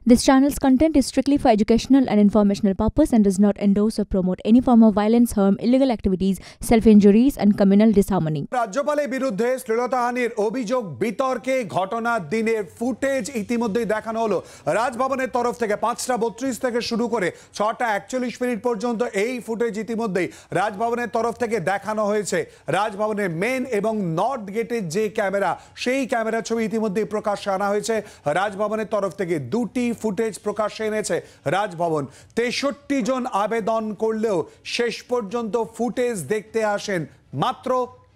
This channel's content is strictly for educational and informational purpose and does not endorse or promote any form of violence, harm, illegal activities, self-injuries and communal disharmony. রাজ্যপালের বিরুদ্ধে শ্লীলতাহানির অভিযোগ বিতর্কে ঘটনার দিনের footage ইতিমধ্যেই দেখানো হলো। রাজভবনের তরফ থেকে 5:32 থেকে শুরু করে 6:41 পর্যন্ত এই ফুটেজ ইতিমধ্যেই রাজভবনের তরফ থেকে দেখানো হয়েছে। রাজভবনের মেন এবং নর্থ গেটের যে ক্যামেরা, সেই ক্যামেরা ছবি ইতিমধ্যেই প্রকাশ্যে আনা হয়েছে। রাজভবনের তরফ থেকে দুটি ফুটেজ প্রকাশ্যে এনেছে রাজভবন। 63 জন আবেদন করলেও শেষ পর্যন্ত ফুটেজ দেখতে আসেন মাত্র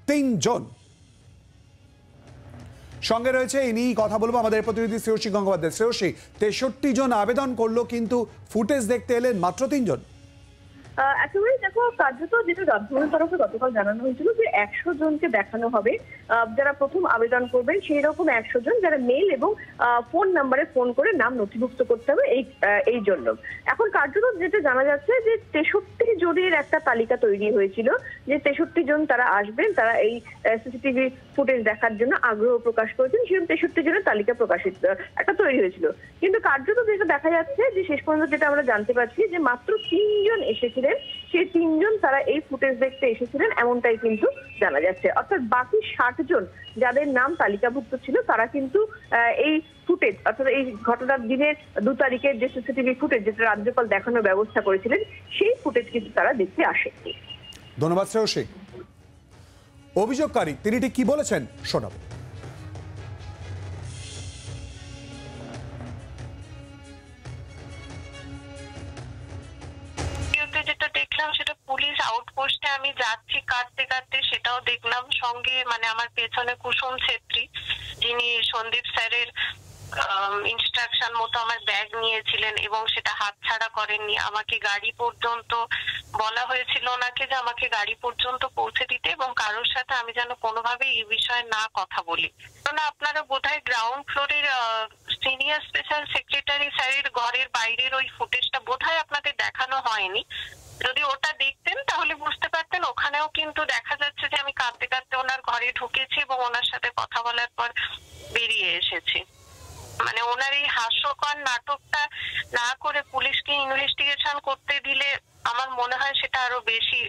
3 জন। সঙ্গে রয়েছে এই নিয়ে কথা বলবো আমাদের প্রতিনিধি শ্রেয়সী গঙ্গোপাধ্যায়। শ্রেয়সী, 63 জন আবেদন করলো কিন্তু ফুটেজ দেখতে এলেন মাত্র 3 জন। একেবারে দেখো, কার্যত যেটা রাজভবনের তরফে গতকাল জানানো হয়েছিল যে 100 জনকে দেখানো হবে যারা প্রথম আবেদন করবেন, সেই রকম 100 জন যারা মেল এবং ফোন নাম্বারে ফোন করে নাম নথিভুক্ত করতে হবে এই জন্য। এখন কার্যত যেটা জানা যাচ্ছে যে 63 জনের একটা তালিকা তৈরি হয়েছিল, যে 63 জন তারা আসবেন, তারা এই সিসিটিভি ফুটেজ দেখার জন্য আগ্রহ প্রকাশ করেছেন। সেরকম 63 জনের তালিকা প্রকাশিত একটা তৈরি হয়েছিল, কিন্তু কার্যত যেটা দেখা যাচ্ছে যে শেষ পর্যন্ত যেটা আমরা জানতে পারছি যে মাত্র 3 জন এসেছিলেন। সেই 3 জন তারা এই ফুটেজ দেখতে এসেছিলেন এমনটাই কিন্তু জানা যাচ্ছে। অর্থাৎ বাকি 60 জন যাদের নাম তালিকাভুক্ত ছিল তারা কিন্তু এই ফুটেজ, অর্থাৎ এই ঘটনার দিনের 2 তারিখের যে সিসিটিভি ফুটেজ যেটা রাজ্যপাল দেখানোর ব্যবস্থা করেছিলেন, সেই ফুটেজ কিন্তু তারা দেখতে আসেননি। ধন্যবাদ শ্রেয়সী। অভিযোগকারী তিনি ঠিক কি বলেছেন শোনাবো। যেটা দেখলাম সেটা পুলিশ আউটপোস্টে আমি যাচ্ছি কাটতে কাটতে, সেটাও দেখলাম। সঙ্গে আমার পেছনে কুসুম ছেত্রী, যিনি সন্দীপ স্যারের ইনস্ট্রাকশন মতো আমার ব্যাগ নিয়েছিলেন এবং সেটা হাতছাড়া করেননি। আমাকে গাড়ি পর্যন্ত বলা হয়েছিল ওনাকে যে আমাকে গাড়ি পর্যন্ত পৌঁছে দিতে এবং কারোর সাথে আমি যেন কোনোভাবেই এই বিষয়ে না কথা বলি। কারণ আপনারা বোধহয় গ্রাউন্ড ফ্লোরের সিনিয়র স্পেশাল সেক্রেটারি স্যারের ঘরের বাইরের ওই ফুটেজটা বোধহয় আপনাদের দেখানো হয়নি। যদি ওটা দেখতেন তাহলে বুঝতে পারতেন ওখানেও কিন্তু দেখা যাচ্ছে যে আমি কাঁদতে কাঁদতে ওনার ঘরে ঢুকেছি এবং ওনার সাথে কথা বলার পর বেরিয়ে এসেছি। ওনার এই হাস্যকর নাটকটা না করে পুলিশকে ইনভেস্টিগেশন করতে দিলে আমার মনে হয় সেটা আরো বেশি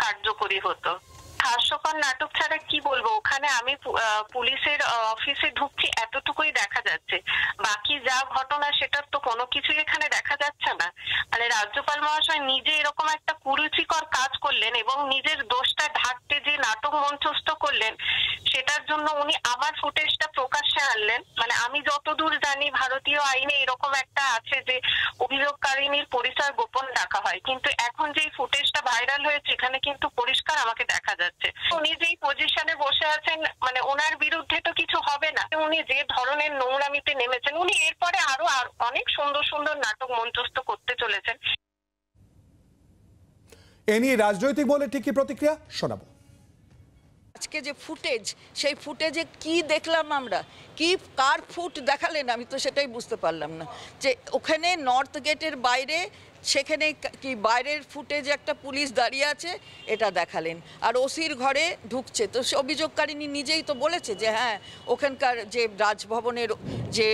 কার্যকরী হতো। হাস্যকর নাটক ছাড়া কি বলবো, ওখানে আমি পুলিশের অফিসে ঢুকছি এতটুকুই দেখা যাচ্ছে, বাকি যা ঘটনা সেটার তো কোনো কিছুই এখানে দেখা যাচ্ছে না। রাজ্যপাল মহাশয় নিজে এরকম একটা কুরুচিকর কাজ করলেন এবং নিজের দোষটা ঢাকতে যে নাটক মঞ্চস্থ করলেন, সেটার জন্য উনি আমার ফুটেজটা প্রকাশ্যে আনলেন। আমি যতদূর জানি ভারতীয় আইনে এরকম একটা আছে যে অভিযোগকারিনীর পরিচয় গোপন রাখা হয়, কিন্তু এখন যে ফুটেজটা ভাইরাল হয়েছে এখানে কিন্তু পরিষ্কার আমাকে দেখা যাচ্ছে উনি যেই পজিশনে বসে আছেন, ওনার বিরুদ্ধে তো কিছু হবে না। উনি যে ধরনের নোংরামিতে নেমেছেন, উনি এরপরে আরো অনেক সুন্দর সুন্দর নাটক মঞ্চস্থ করতে চলেছেন। এ নিয়ে রাজনৈতিক বলে ঠিকই প্রতিক্রিয়া শোনাবো। আজকে যে ফুটেজ, সেই ফুটেজে কি দেখলাম আমরা, কি কার ফুট দেখালেন আমি তো সেটাই বুঝতে পারলাম না। যে ওখানে নর্থ গেটের বাইরে, সেখানে কি বাইরের ফুটেজ একটা পুলিশ দাঁড়িয়ে আছে এটা দেখালেন, আর ওসির ঘরে ঢুকছে। তো অভিযোগকারিনী নিজেই তো বলেছে যে হ্যাঁ, ওখানকার যে রাজভবনের যে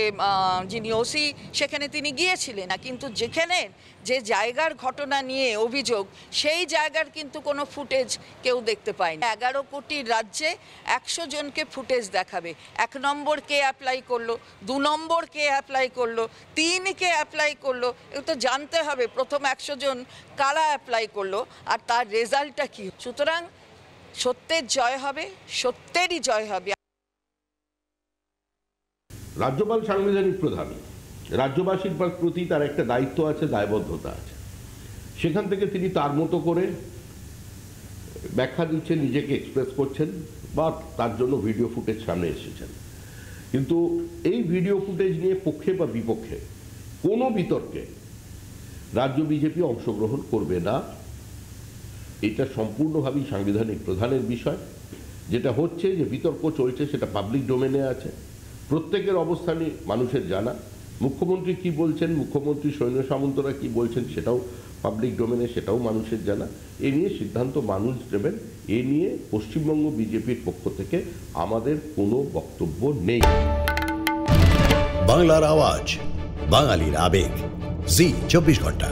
যিনি ওসি সেখানে তিনি গিয়েছিলেন না, কিন্তু যেখানে যে জায়গার ঘটনা নিয়ে অভিযোগ, সেই জায়গার কিন্তু কোনো ফুটেজ কেউ দেখতে পায়নি। 11 কোটির রাজ্যে 100 জনকে ফুটেজ দেখাবে। 1 নম্বর কে অ্যাপ্লাই করলো, 2 নম্বর কে অ্যাপ্লাই করলো, 3 কে অ্যাপ্লাই করলো, এগুলো তো জানতে হবে প্রথম 100 জন কারা অ্যাপ্লাই করলো আর তার রেজাল্টটা কি। সুতরাং সত্যের জয় হবে, সত্যেরই জয় হবে। রাজ্যপাল সাংবিধানিক প্রধান, রাজ্যবাসীর প্রতি তার একটা দায়িত্ব আছে, দায়বদ্ধতা আছে। সেখান থেকে তিনি তার মতো করে ব্যাখ্যা দিচ্ছেন, নিজেকে এক্সপ্রেস করছেন বা তার জন্য ভিডিও ফুটেজ সামনে এসেছেন। কিন্তু এই ভিডিও ফুটেজ নিয়ে পক্ষে বা বিপক্ষে কোনো বিতর্কে রাজ্য বিজেপি অংশগ্রহণ করবে না। এটা সম্পূর্ণভাবেই সাংবিধানিক প্রধানের বিষয়। যেটা হচ্ছে যে বিতর্ক চলছে সেটা পাবলিক ডোমেনে আছে, প্রত্যেকের অবস্থানই মানুষের জানা। মুখ্যমন্ত্রী কি বলছেন, মুখ্যমন্ত্রী সৈন্য সামন্তরা কি বলছেন সেটাও পাবলিক ডোমেনে, সেটাও মানুষের জানা। এ নিয়ে সিদ্ধান্ত মানুষ নেবেন। এ নিয়ে পশ্চিমবঙ্গ বিজেপির পক্ষ থেকে আমাদের কোনো বক্তব্য নেই। বাংলার আওয়াজ, বাঙালির আবেগ জি 24 ঘন্টা।